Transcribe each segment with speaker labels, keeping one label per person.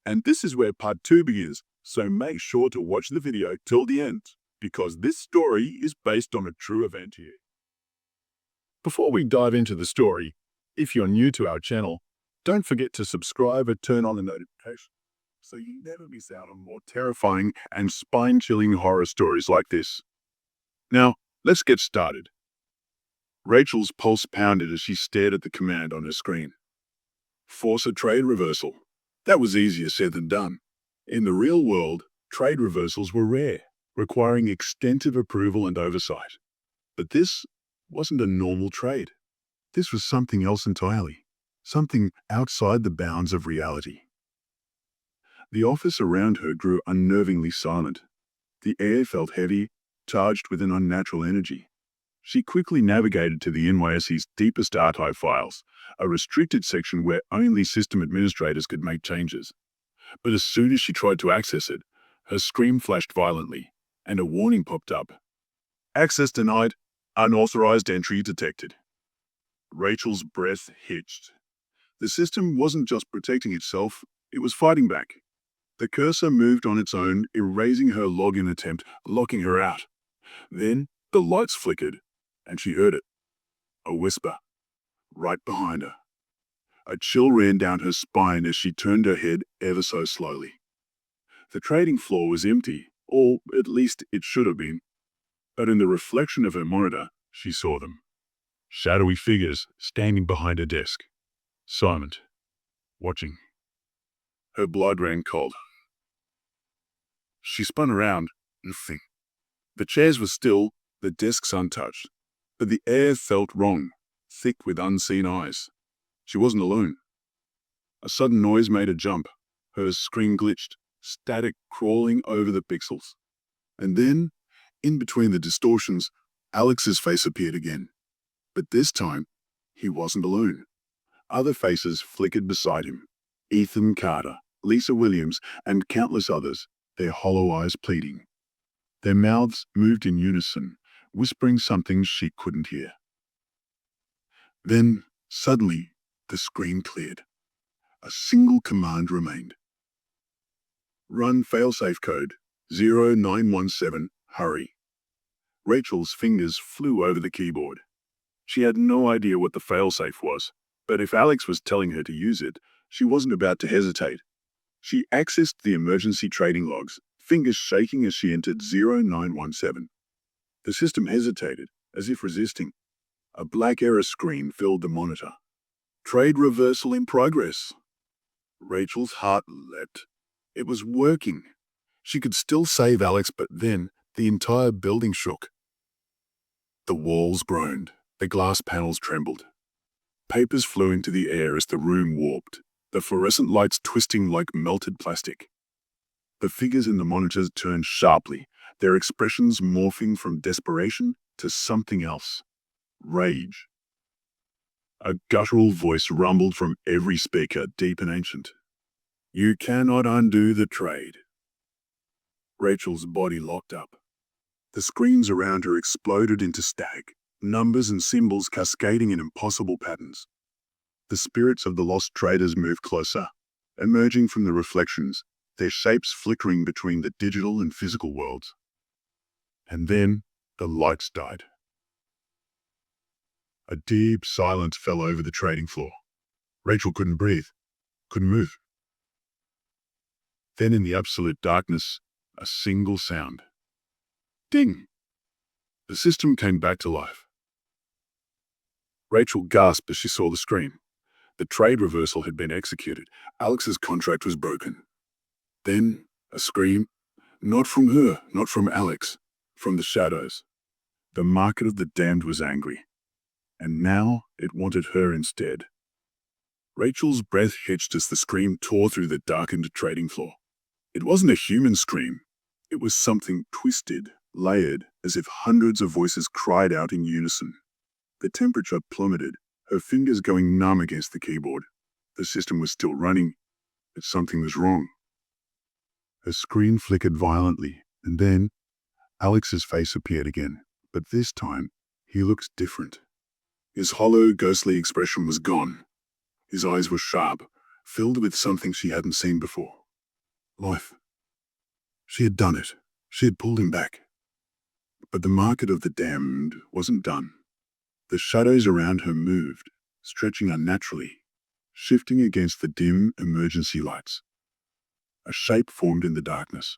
Speaker 1: And this is where part 2 begins, so make sure to watch the video till the end, because this story is based on a true event here. Before we dive into the story, if you're new to our channel, don't forget to subscribe and turn on the notification so you never miss out on more terrifying and spine-chilling horror stories like this. Now, let's get started. Rachel's pulse pounded as she stared at the command on her screen. Force a trade reversal. That was easier said than done. In the real world, trade reversals were rare, requiring extensive approval and oversight. But this wasn't a normal trade. This was something else entirely, something outside the bounds of reality. The office around her grew unnervingly silent. The air felt heavy, charged with an unnatural energy. She quickly navigated to the NYSE's deepest archive files, a restricted section where only system administrators could make changes. But as soon as she tried to access it, her screen flashed violently, and a warning popped up. Access denied. Unauthorized entry detected. Rachel's breath hitched. The system wasn't just protecting itself, it was fighting back. The cursor moved on its own, erasing her login attempt, locking her out. Then the lights flickered, and she heard it. A whisper, right behind her. A chill ran down her spine as she turned her head ever so slowly. The trading floor was empty, or at least it should have been. But in the reflection of her monitor, she saw them. Shadowy figures standing behind her desk. Silent. Watching. Her blood ran cold. She spun around. Nothing. The chairs were still, the desks untouched. But the air felt wrong, thick with unseen eyes. She wasn't alone. A sudden noise made her jump. Her screen glitched, static crawling over the pixels. And then, in between the distortions, Alex's face appeared again. But this time, he wasn't alone. Other faces flickered beside him. Ethan Carter, Lisa Williams, and countless others, their hollow eyes pleading. Their mouths moved in unison, whispering something she couldn't hear. Then, suddenly, the screen cleared. A single command remained. Run failsafe code 0917, hurry. Rachel's fingers flew over the keyboard. She had no idea what the failsafe was, but if Alex was telling her to use it, she wasn't about to hesitate. She accessed the emergency trading logs, fingers shaking as she entered 0917. The system hesitated, as if resisting. A black error screen filled the monitor. Trade reversal in progress. Rachel's heart leapt. It was working. She could still save Alex, but then the entire building shook. The walls groaned. The glass panels trembled. Papers flew into the air as the room warped, the fluorescent lights twisting like melted plastic. The figures in the monitors turned sharply, their expressions morphing from desperation to something else. Rage. A guttural voice rumbled from every speaker, deep and ancient. You cannot undo the trade. Rachel's body locked up. The screens around her exploded into static, numbers and symbols cascading in impossible patterns. The spirits of the lost traders moved closer, emerging from the reflections, their shapes flickering between the digital and physical worlds. And then the lights died. A deep silence fell over the trading floor. Rachel couldn't breathe, couldn't move. Then in the absolute darkness, a single sound. Ding! The system came back to life. Rachel gasped as she saw the screen. The trade reversal had been executed. Alex's contract was broken. Then a scream, not from her, not from Alex, from the shadows. The market of the damned was angry, and now it wanted her instead. Rachel's breath hitched as the scream tore through the darkened trading floor. It wasn't a human scream. It was something twisted, layered, as if hundreds of voices cried out in unison. The temperature plummeted, her fingers going numb against the keyboard. The system was still running, but something was wrong. Her screen flickered violently, and then Alex's face appeared again, but this time he looked different. His hollow, ghostly expression was gone. His eyes were sharp, filled with something she hadn't seen before. Life. She had done it. She had pulled him back. But the market of the damned wasn't done. The shadows around her moved, stretching unnaturally, shifting against the dim emergency lights. A shape formed in the darkness.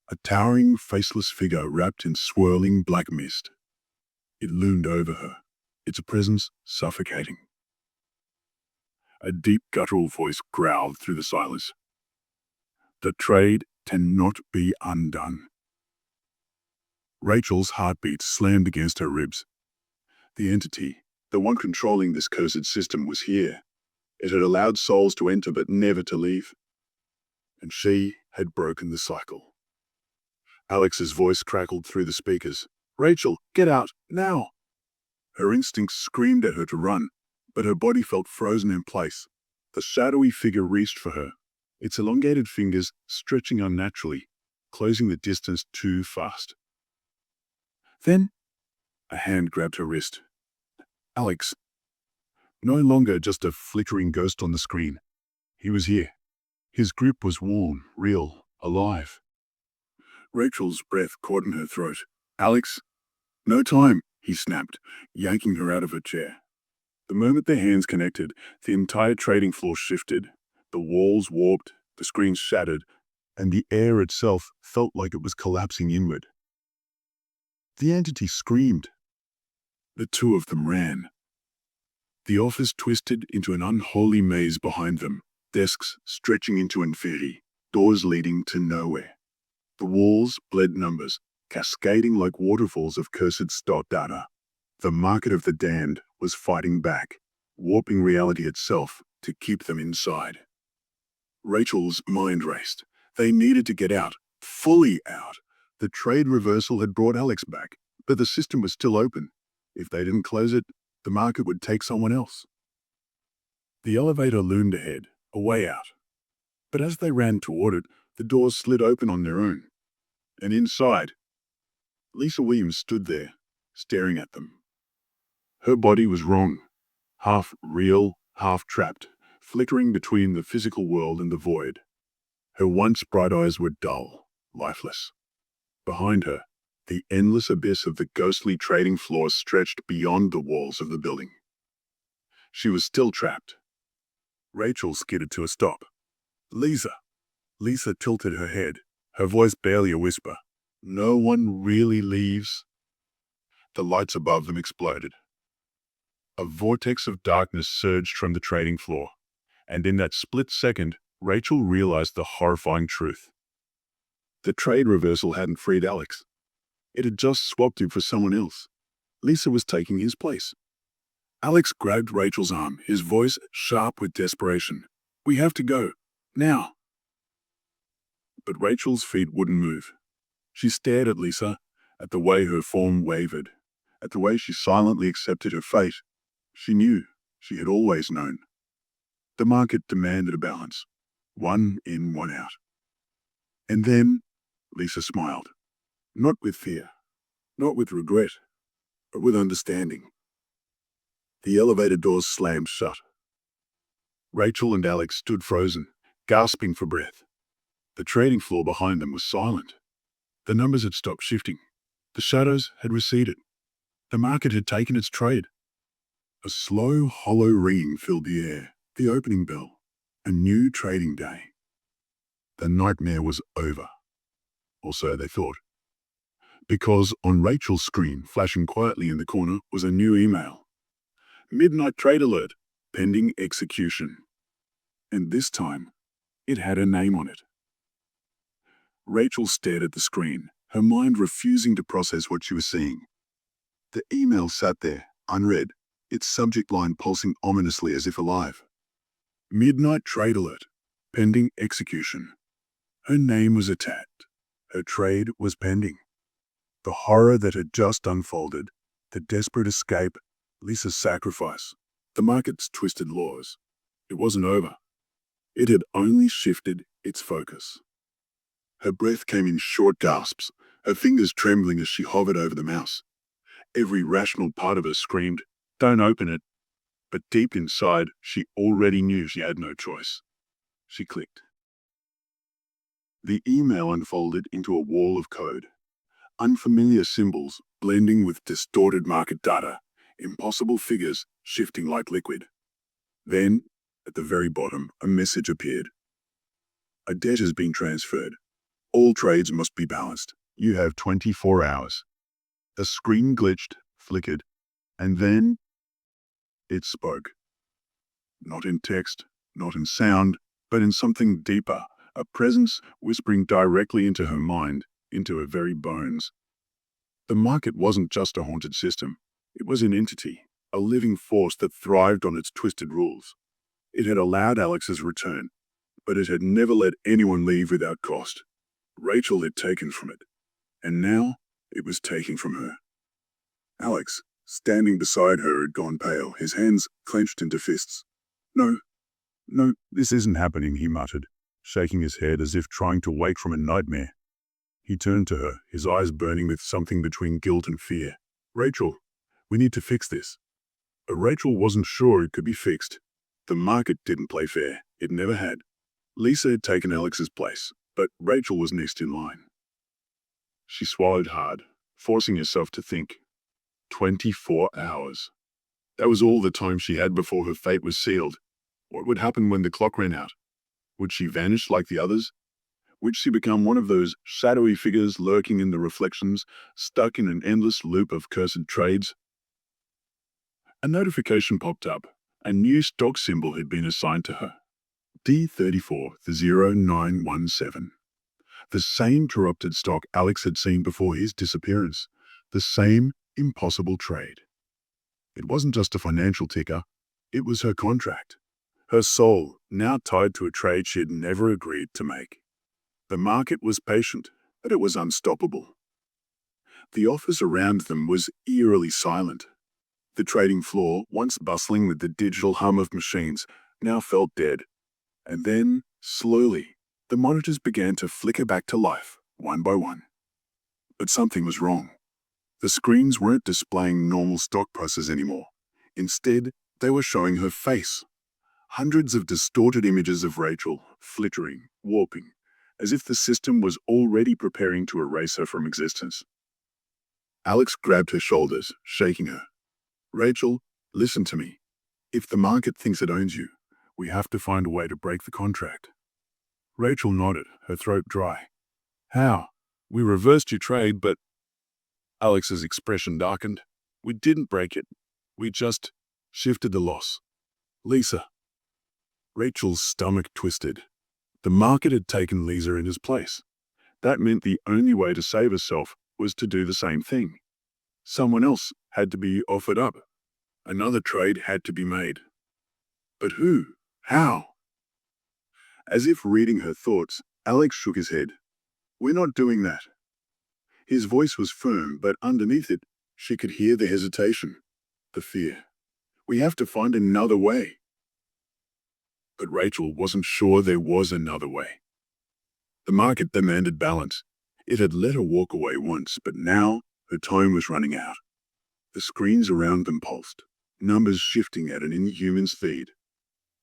Speaker 1: A towering, faceless figure wrapped in swirling black mist. It loomed over her, its presence suffocating. A deep guttural voice growled through the silence. The trade cannot be undone. Rachel's heartbeat slammed against her ribs. The entity, the one controlling this cursed system, was here. It had allowed souls to enter but never to leave. And she had broken the cycle. Alex's voice crackled through the speakers. Rachel, get out, now! Her instincts screamed at her to run, but her body felt frozen in place. The shadowy figure reached for her, its elongated fingers stretching unnaturally, closing the distance too fast. Then, a hand grabbed her wrist. Alex. No longer just a flickering ghost on the screen. He was here. His grip was warm, real, alive. Rachel's breath caught in her throat. Alex? No time, he snapped, yanking her out of her chair. The moment their hands connected, the entire trading floor shifted. The walls warped, the screens shattered, and the air itself felt like it was collapsing inward. The entity screamed. The two of them ran. The office twisted into an unholy maze behind them, desks stretching into infinity, doors leading to nowhere. The walls bled numbers, cascading like waterfalls of cursed stock data. The market of the damned was fighting back, warping reality itself to keep them inside. Rachel's mind raced. They needed to get out, fully out. The trade reversal had brought Alex back, but the system was still open. If they didn't close it, the market would take someone else. The elevator loomed ahead, a way out. But as they ran toward it, the doors slid open on their own. And inside, Lisa Williams stood there, staring at them. Her body was wrong, half real, half trapped, flickering between the physical world and the void. Her once bright eyes were dull, lifeless. Behind her, the endless abyss of the ghostly trading floor stretched beyond the walls of the building. She was still trapped. Rachel skidded to a stop. Lisa. Lisa tilted her head, her voice barely a whisper. No one really leaves. The lights above them exploded. A vortex of darkness surged from the trading floor, and in that split second, Rachel realized the horrifying truth. The trade reversal hadn't freed Alex. It had just swapped him for someone else. Lisa was taking his place. Alex grabbed Rachel's arm, his voice sharp with desperation. We have to go. Now. But Rachel's feet wouldn't move. She stared at Lisa, at the way her form wavered, at the way she silently accepted her fate. She knew. She had always known. The market demanded a balance. One in, one out. And then, Lisa smiled. Not with fear, not with regret, but with understanding. The elevator doors slammed shut. Rachel and Alex stood frozen, gasping for breath. The trading floor behind them was silent. The numbers had stopped shifting. The shadows had receded. The market had taken its trade. A slow, hollow ringing filled the air. The opening bell. A new trading day. The nightmare was over. Or so they thought. Because on Rachel's screen, flashing quietly in the corner, was a new email. Midnight trade alert, pending execution. And this time, it had a name on it. Rachel stared at the screen, her mind refusing to process what she was seeing. The email sat there, unread, its subject line pulsing ominously as if alive. Midnight trade alert, pending execution. Her name was attacked. Her trade was pending. The horror that had just unfolded, the desperate escape, Lisa's sacrifice, the market's twisted laws. It wasn't over. It had only shifted its focus. Her breath came in short gasps, her fingers trembling as she hovered over the mouse. Every rational part of her screamed, "Don't open it." But deep inside, she already knew she had no choice. She clicked. The email unfolded into a wall of code. Unfamiliar symbols blending with distorted market data, impossible figures shifting like liquid. Then, at the very bottom, a message appeared. A debt has been transferred. All trades must be balanced. You have 24 hours. The screen glitched, flickered, and then it spoke. Not in text, not in sound, but in something deeper, a presence whispering directly into her mind, into her very bones. The market wasn't just a haunted system. It was an entity, a living force that thrived on its twisted rules. It had allowed Alex's return, but it had never let anyone leave without cost. Rachel had taken from it, and now it was taking from her. Alex, standing beside her, had gone pale, his hands clenched into fists. No, this isn't happening, he muttered, shaking his head as if trying to wake from a nightmare. He turned to her, his eyes burning with something between guilt and fear. Rachel, we need to fix this. But Rachel wasn't sure it could be fixed. The market didn't play fair. It never had. Lisa had taken Alex's place, but Rachel was next in line. She swallowed hard, forcing herself to think. 24 hours. That was all the time she had before her fate was sealed. What would happen when the clock ran out? Would she vanish like the others? Would she become one of those shadowy figures lurking in the reflections, stuck in an endless loop of cursed trades? A notification popped up. A new stock symbol had been assigned to her. D340917. The same corrupted stock Alex had seen before his disappearance. The same impossible trade. It wasn't just a financial ticker. It was her contract. Her soul, now tied to a trade she had never agreed to make. The market was patient, but it was unstoppable. The office around them was eerily silent. The trading floor, once bustling with the digital hum of machines, now felt dead. And then, slowly, the monitors began to flicker back to life, one by one. But something was wrong. The screens weren't displaying normal stock prices anymore. Instead, they were showing her face. Hundreds of distorted images of Rachel, flickering, warping, as if the system was already preparing to erase her from existence. Alex grabbed her shoulders, shaking her. Rachel, listen to me. If the market thinks it owns you, we have to find a way to break the contract. Rachel nodded, her throat dry. How? We reversed your trade, but... Alex's expression darkened. We didn't break it. We just shifted the loss. Lisa. Rachel's stomach twisted. The market had taken Lisa in his place. That meant the only way to save herself was to do the same thing. Someone else had to be offered up. Another trade had to be made. But who? How? As if reading her thoughts, Alex shook his head. We're not doing that. His voice was firm, but underneath it, she could hear the hesitation, the fear. We have to find another way. But Rachel wasn't sure there was another way. The market demanded balance. It had let her walk away once, but now her time was running out. The screens around them pulsed, numbers shifting at an inhuman speed.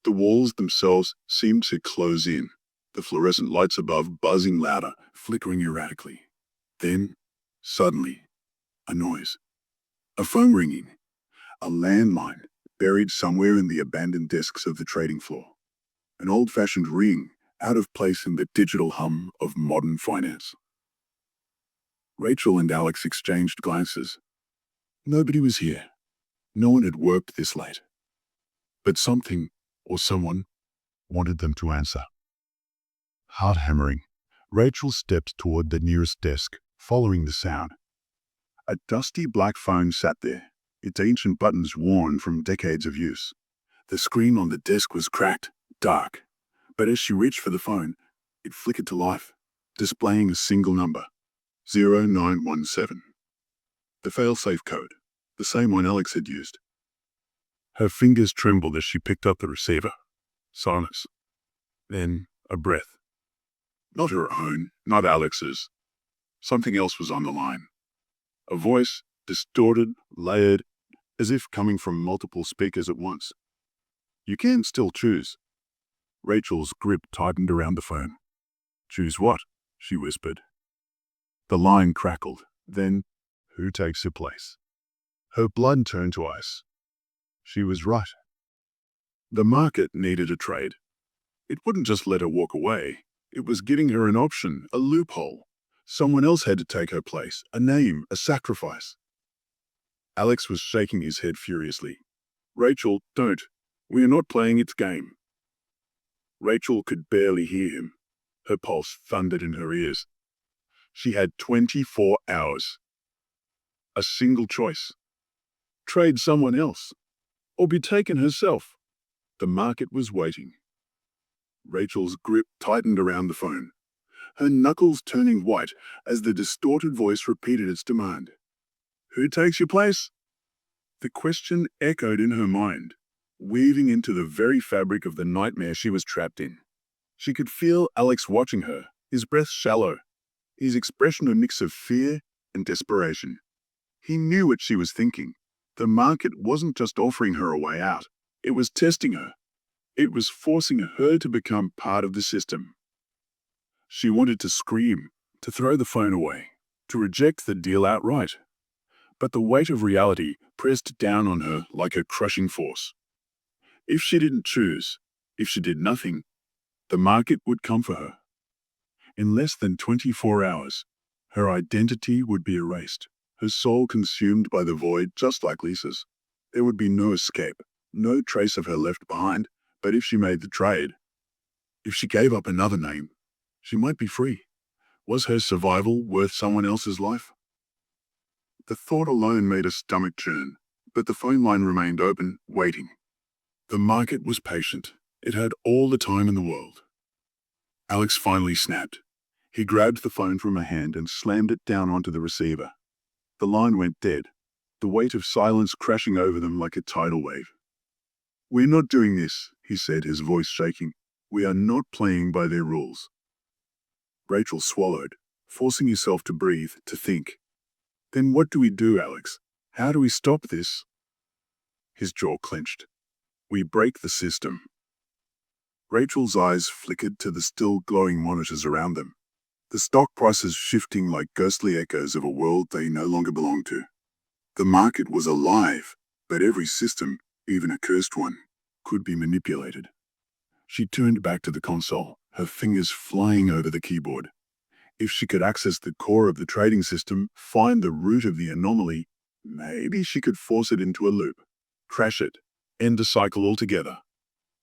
Speaker 1: The walls themselves seemed to close in, the fluorescent lights above buzzing louder, flickering erratically. Then, suddenly, a noise. A phone ringing. A landline buried somewhere in the abandoned desks of the trading floor. An old-fashioned ring, out of place in the digital hum of modern finance. Rachel and Alex exchanged glances. Nobody was here. No one had worked this late. But something, or someone, wanted them to answer. Heart hammering, Rachel stepped toward the nearest desk, following the sound. A dusty black phone sat there, its ancient buttons worn from decades of use. The screen on the desk was cracked, dark, but as she reached for the phone, it flickered to life, displaying a single number, 0917. The fail-safe code, the same one Alex had used. Her fingers trembled as she picked up the receiver. Silence. Then a breath. Not her own, not Alex's. Something else was on the line. A voice, distorted, layered, as if coming from multiple speakers at once. You can still choose. Rachel's grip tightened around the phone. Choose what? she whispered. The line crackled. Then, who takes her place? Her blood turned to ice. She was right. The market needed a trade. It wouldn't just let her walk away. It was giving her an option, a loophole. Someone else had to take her place, a name, a sacrifice. Alex was shaking his head furiously. Rachel, don't. We are not playing its game. Rachel could barely hear him. Her pulse thundered in her ears. She had 24 hours. A single choice. Trade someone else, or be taken herself. The market was waiting. Rachel's grip tightened around the phone, her knuckles turning white as the distorted voice repeated its demand. Who takes your place? The question echoed in her mind, weaving into the very fabric of the nightmare she was trapped in. She could feel Alex watching her, his breath shallow, his expression a mix of fear and desperation. He knew what she was thinking. The market wasn't just offering her a way out. It was testing her. It was forcing her to become part of the system. She wanted to scream, to throw the phone away, to reject the deal outright. But the weight of reality pressed down on her like a crushing force. If she didn't choose, if she did nothing, the market would come for her. In less than 24 hours, her identity would be erased, her soul consumed by the void just like Lisa's. There would be no escape, no trace of her left behind. But if she made the trade, if she gave up another name, she might be free. Was her survival worth someone else's life? The thought alone made her stomach churn, but the phone line remained open, waiting. The market was patient. It had all the time in the world. Alex finally snapped. He grabbed the phone from her hand and slammed it down onto the receiver. The line went dead, the weight of silence crashing over them like a tidal wave. We're not doing this, he said, his voice shaking. We are not playing by their rules. Rachel swallowed, forcing herself to breathe, to think. Then what do we do, Alex? How do we stop this? His jaw clenched. We break the system. Rachel's eyes flickered to the still glowing monitors around them, the stock prices shifting like ghostly echoes of a world they no longer belonged to. The market was alive, but every system, even a cursed one, could be manipulated. She turned back to the console, her fingers flying over the keyboard. If she could access the core of the trading system, find the root of the anomaly, maybe she could force it into a loop, crash it, end the cycle altogether.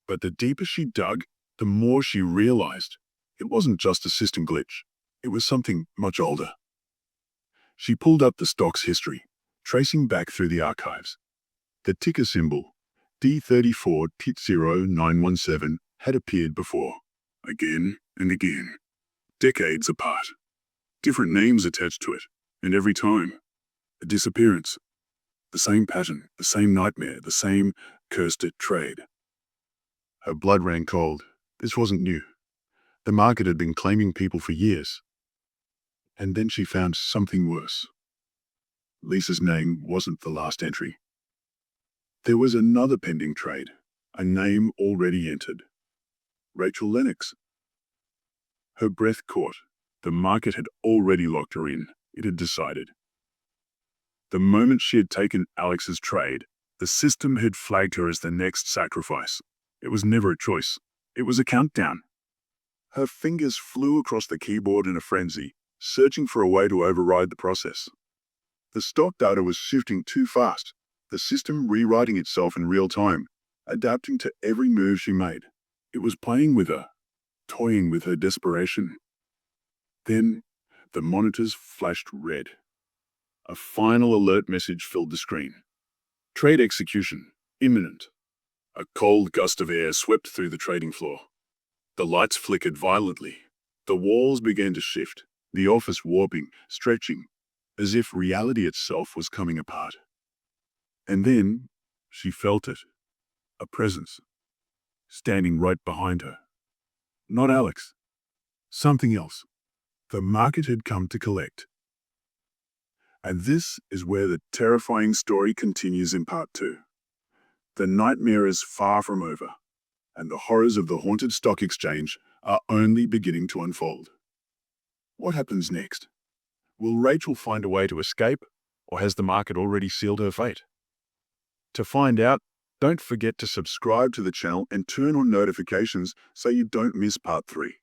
Speaker 1: But the deeper she dug, the more she realized it wasn't just a system glitch. It was something much older. She pulled up the stock's history, tracing back through the archives. The ticker symbol, D34T0917, had appeared before, again and again, decades apart. Different names attached to it, and every time, a disappearance. The same pattern, the same nightmare, the same cursed trade. Her blood ran cold. This wasn't new. The market had been claiming people for years. And then she found something worse. Lisa's name wasn't the last entry. There was another pending trade, a name already entered. Rachel Lennox. Her breath caught. The market had already locked her in. It had decided. The moment she had taken Alex's trade, the system had flagged her as the next sacrifice. It was never a choice. It was a countdown. Her fingers flew across the keyboard in a frenzy, searching for a way to override the process. The stock data was shifting too fast, the system rewriting itself in real time, adapting to every move she made. It was playing with her, toying with her desperation. Then, the monitors flashed red. A final alert message filled the screen. Trade execution, imminent. A cold gust of air swept through the trading floor. The lights flickered violently. The walls began to shift, the office warping, stretching, as if reality itself was coming apart. And then she felt it, a presence, standing right behind her. Not Alex. Something else. The market had come to collect. And this is where the terrifying story continues in part 2. The nightmare is far from over, and the horrors of the haunted stock exchange are only beginning to unfold. What happens next? Will Rachel find a way to escape, or has the market already sealed her fate? To find out, don't forget to subscribe to the channel and turn on notifications so you don't miss part 3.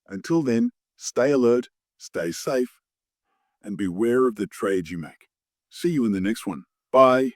Speaker 1: Until then, stay alert, stay safe, and beware of the trades you make. See you in the next one. Bye.